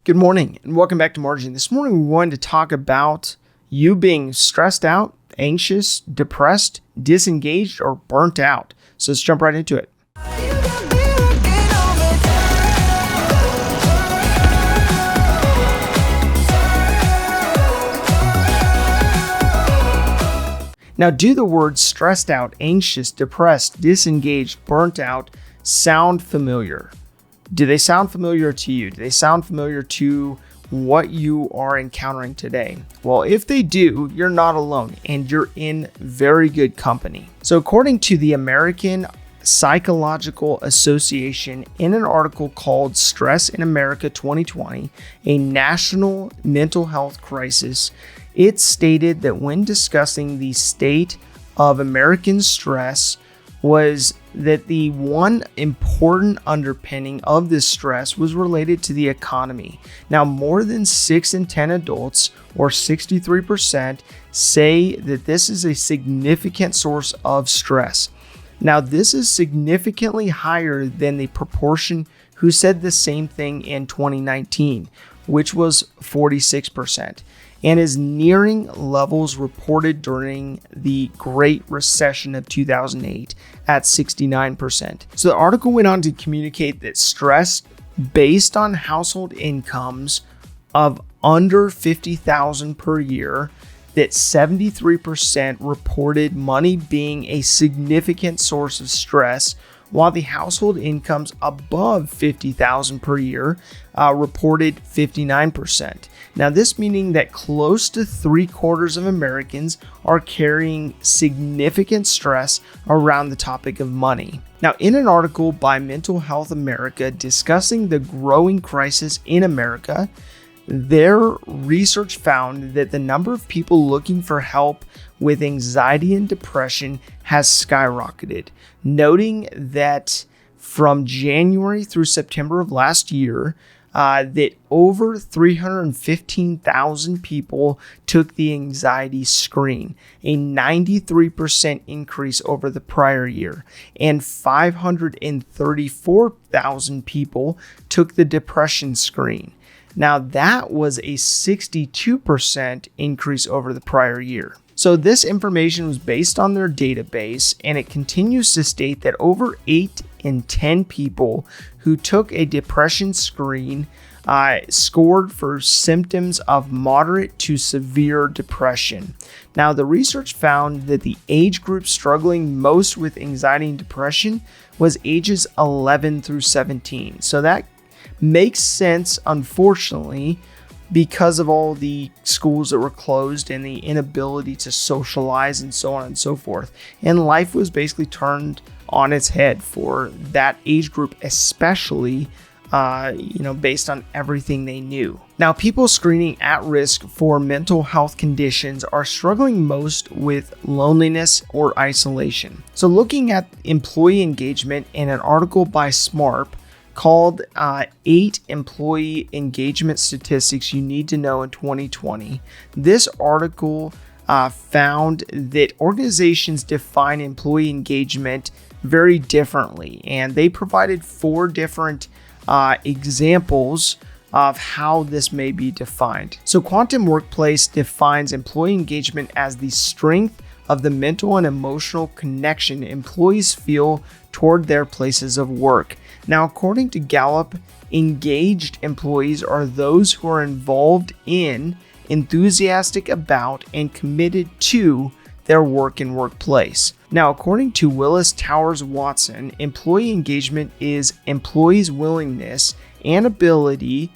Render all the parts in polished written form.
Good morning and welcome back to Margin. This morning we wanted to talk about you being stressed out, anxious, depressed, disengaged, or burnt out. So let's jump right into it. Now, do the words stressed out, anxious, depressed, disengaged, burnt out sound familiar? Do they sound familiar to you? Do they sound familiar to what you are encountering today? Well, if they do, you're not alone and you're in very good company. So according to the American Psychological Association, in an article called Stress in America 2020, a national mental health crisis, it stated that when discussing the state of American stress was that the one important underpinning of this stress was related to the economy. Now, more than 6 in 10 adults, or 63%, say that this is a significant source of stress. Now, this is significantly higher than the proportion who said the same thing in 2019, which was 46%. And is nearing levels reported during the Great Recession of 2008 at 69%. So the article went on to communicate that stress based on household incomes of under $50,000 per year, that 73% reported money being a significant source of stress, while the household incomes above $50,000 per year reported 59%. Now, this meaning that close to 3/4 of Americans are carrying significant stress around the topic of money. Now, in an article by Mental Health America discussing the growing crisis in America, their research found that the number of people looking for help with anxiety and depression has skyrocketed, noting that from January through September of last year, that over 315,000 people took the anxiety screen, a 93% increase over the prior year, and 534,000 people took the depression screen. Now, that was a 62% increase over the prior year. So this information was based on their database, and it continues to state that over 8 in 10 people who took a depression screen scored for symptoms of moderate to severe depression. Now, the research found that the age group struggling most with anxiety and depression was ages 11 through 17. So that makes sense, unfortunately, because of all the schools that were closed and the inability to socialize and so on and so forth. And life was basically turned on its head for that age group, especially based on everything they knew. Now, people screening at risk for mental health conditions are struggling most with loneliness or isolation. So looking at employee engagement in an article by SMARP called 8 Employee Engagement Statistics You Need to Know in 2020, this article found that organizations define employee engagement very differently, and they provided 4 different examples of how this may be defined. So Quantum Workplace defines employee engagement as the strength of the mental and emotional connection employees feel toward their places of work. Now, according to Gallup, engaged employees are those who are involved in, enthusiastic about, and committed to their work and workplace. Now, according to Willis Towers Watson, employee engagement is employees' willingness and ability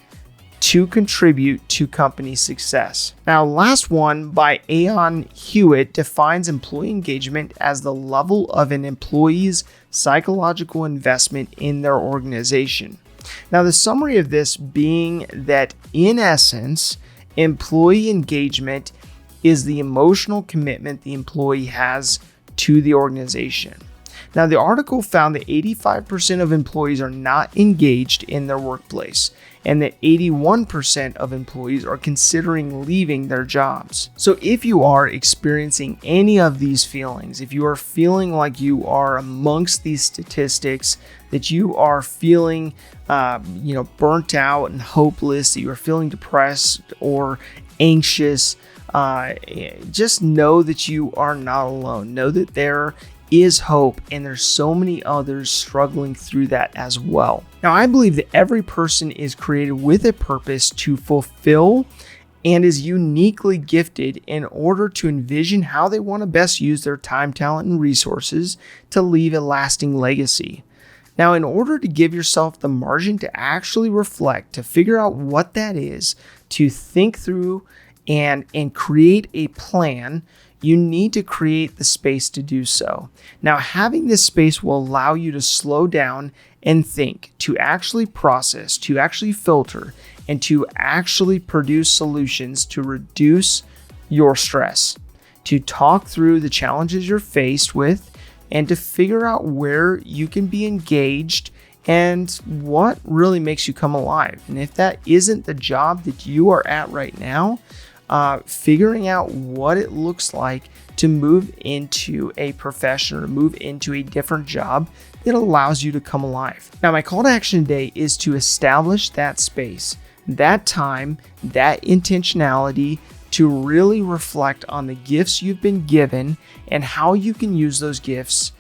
to contribute to company success. Now, last one by Aon Hewitt defines employee engagement as the level of an employee's psychological investment in their organization. Now, the summary of this being that, in essence, employee engagement is the emotional commitment the employee has to the organization. Now, the article found that 85% of employees are not engaged in their workplace, and that 81% of employees are considering leaving their jobs. So if you are experiencing any of these feelings, if you are feeling like you are amongst these statistics, that you are feeling burnt out and hopeless, that you are feeling depressed or anxious, just know that you are not alone. Know that there is hope, and there's so many others struggling through that as well. Now, I believe that every person is created with a purpose to fulfill and is uniquely gifted in order to envision how they want to best use their time, talent, and resources to leave a lasting legacy. Now, in order to give yourself the margin to actually reflect, to figure out what that is, to think through and create a plan, you need to create the space to do so. Now, having this space will allow you to slow down and think, to actually process, to actually filter, and to actually produce solutions to reduce your stress, to talk through the challenges you're faced with, and to figure out where you can be engaged and what really makes you come alive. And if that isn't the job that you are at right now, figuring out what it looks like to move into a profession or move into a different job that allows you to come alive. Now, my call to action today is to establish that space, that time, that intentionality to really reflect on the gifts you've been given and how you can use those gifts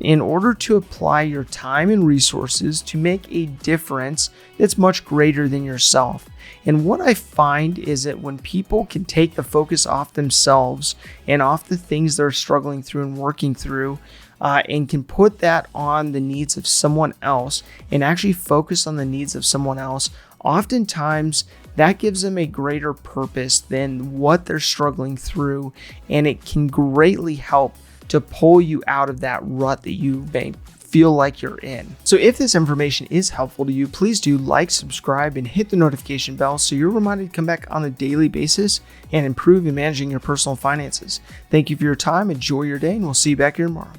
in order to apply your time and resources to make a difference that's much greater than yourself. And what I find is that when people can take the focus off themselves and off the things they're struggling through and working through, and can put that on the needs of someone else and actually focus on the needs of someone else, oftentimes that gives them a greater purpose than what they're struggling through, and it can greatly help to pull you out of that rut that you may feel like you're in. So if this information is helpful to you, please do like, subscribe, and hit the notification bell so you're reminded to come back on a daily basis and improve in managing your personal finances. Thank you for your time, enjoy your day, and we'll see you back here tomorrow.